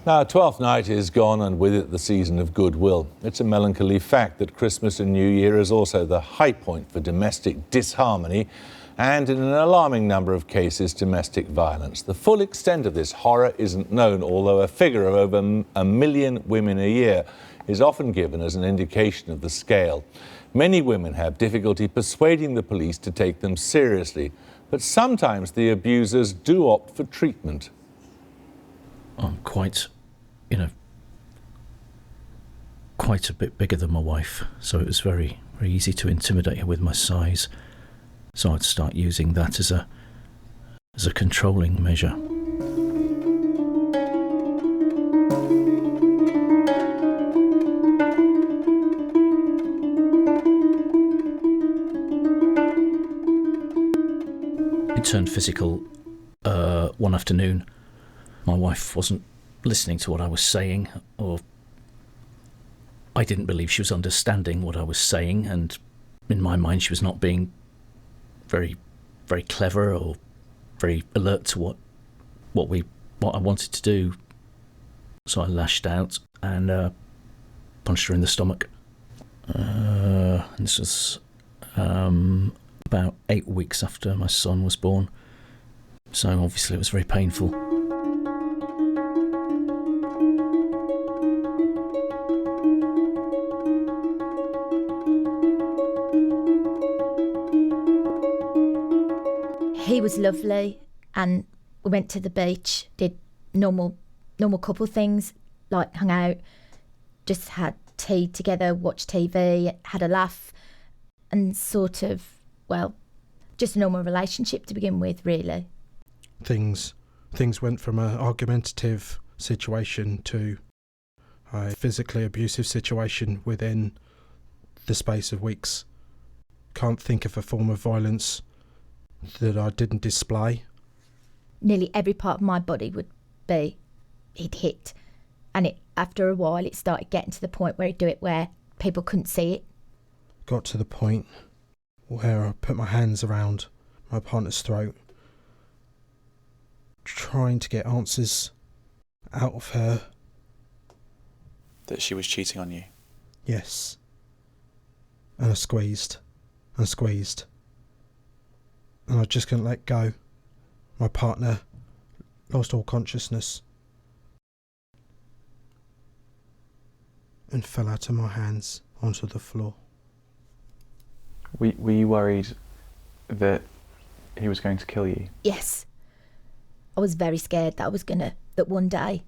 Now, Twelfth Night is gone, and with it the season of goodwill. It's a melancholy fact that Christmas and New Year is also the high point for domestic disharmony and, in an alarming number of cases, domestic violence. The full extent of this horror isn't known, although a figure of over 1 million women a year is often given as an indication of the scale. Many women have difficulty persuading the police to take them seriously, but sometimes the abusers do opt for treatment. I'm quite a bit bigger than my wife, so it was very, very easy to intimidate her with my size. So I'd start using that as a controlling measure. It turned physical one afternoon. My wife wasn't listening to what I was saying, or I didn't believe she was understanding what I was saying, and in my mind she was not being very, very clever or very alert to what I wanted to do. So I lashed out and punched her in the stomach. This was about 8 weeks after my son was born, so obviously it was very painful. He was lovely, and we went to the beach, did normal couple things, like hung out, just had tea together, watched TV, had a laugh, and sort of, well, just a normal relationship to begin with, really. Things went from an argumentative situation to a physically abusive situation within the space of weeks. Can't think of a form of violence that I didn't display. Nearly every part of my body he'd hit. And after a while, it started getting to the point where he'd do it where people couldn't see it. Got to the point where I put my hands around my partner's throat, trying to get answers out of her. That she was cheating on you? Yes. And I squeezed and squeezed. And I just couldn't let go. My partner lost all consciousness and fell out of my hands onto the floor. Were you worried that he was going to kill you? Yes. I was very scared that that one day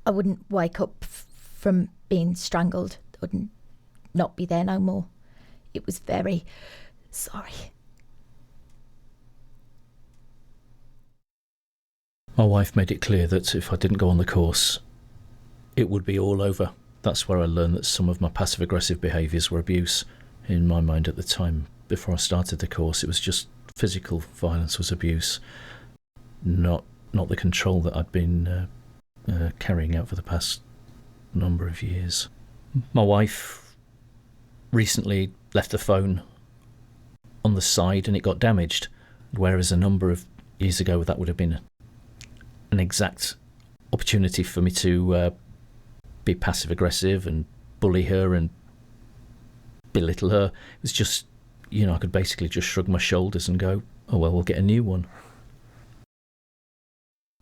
I wouldn't wake up from being strangled. I wouldn't not be there no more. It was very sorry. My wife made it clear that if I didn't go on the course, it would be all over. That's where I learned that some of my passive-aggressive behaviours were abuse. In my mind at the time, before I started the course, it was just physical violence was abuse, not the control that I'd been carrying out for the past number of years. My wife recently left the phone on the side and it got damaged, whereas a number of years ago that would have been an exact opportunity for me to be passive-aggressive and bully her and belittle her. It was just, I could basically just shrug my shoulders and go, oh well, we'll get a new one.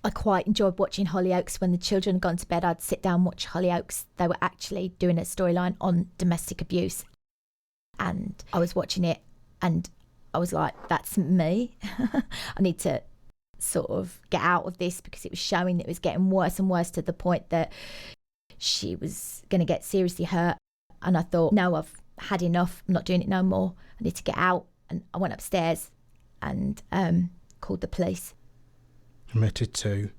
I quite enjoyed watching Hollyoaks. When the children had gone to bed, I'd sit down and watch Hollyoaks. They were actually doing a storyline on domestic abuse. And I was watching it and I was like, that's me. I need to sort of get out of this, because it was showing that it was getting worse and worse to the point that she was going to get seriously hurt. And I thought, no, I've had enough. I'm not doing it no more. I need to get out. And I went upstairs and called the police. Admitted to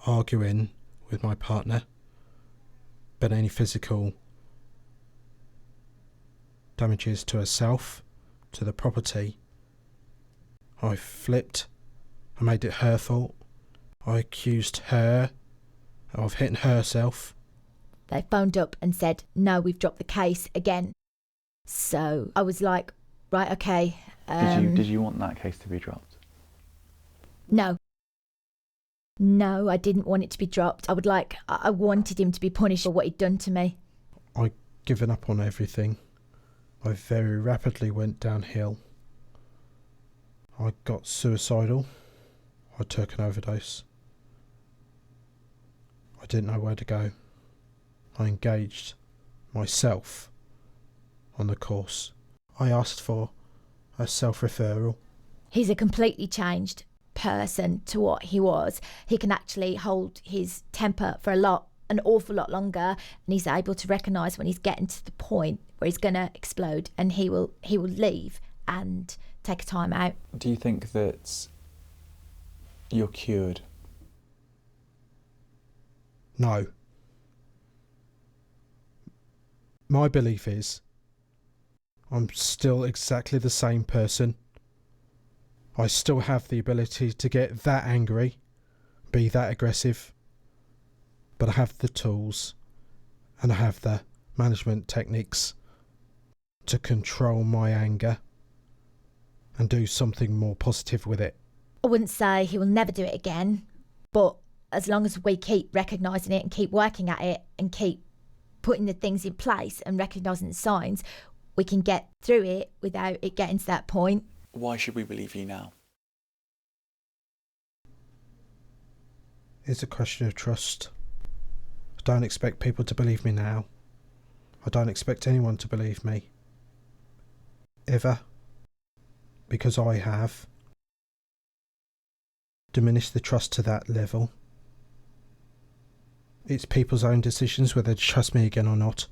arguing with my partner, but any physical damages to herself, to the property, I flipped. I made it her fault. I accused her of hitting herself. They phoned up and said, no, we've dropped the case again. So I was like, right, okay. Did you want that case to be dropped? No. No, I didn't want it to be dropped. I wanted him to be punished for what he'd done to me. I'd given up on everything. I very rapidly went downhill. I got suicidal. I took an overdose. I didn't know where to go. I engaged myself on the course. I asked for a self-referral. He's a completely changed person to what he was. He can actually hold his temper for an awful lot longer, and he's able to recognise when he's getting to the point where he's going to explode, and he will leave and take a time out. Do you think that you're cured? No. My belief is I'm still exactly the same person. I still have the ability to get that angry, be that aggressive, but I have the tools and I have the management techniques to control my anger and do something more positive with it. I wouldn't say he will never do it again, but as long as we keep recognising it and keep working at it and keep putting the things in place and recognising the signs, we can get through it without it getting to that point. Why should we believe you now? It's a question of trust. I don't expect people to believe me now. I don't expect anyone to believe me. Ever. Because I have diminished the trust to that level. It's people's own decisions whether to trust me again or not.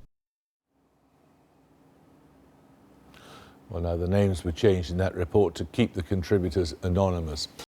Well, now the names were changed in that report to keep the contributors anonymous.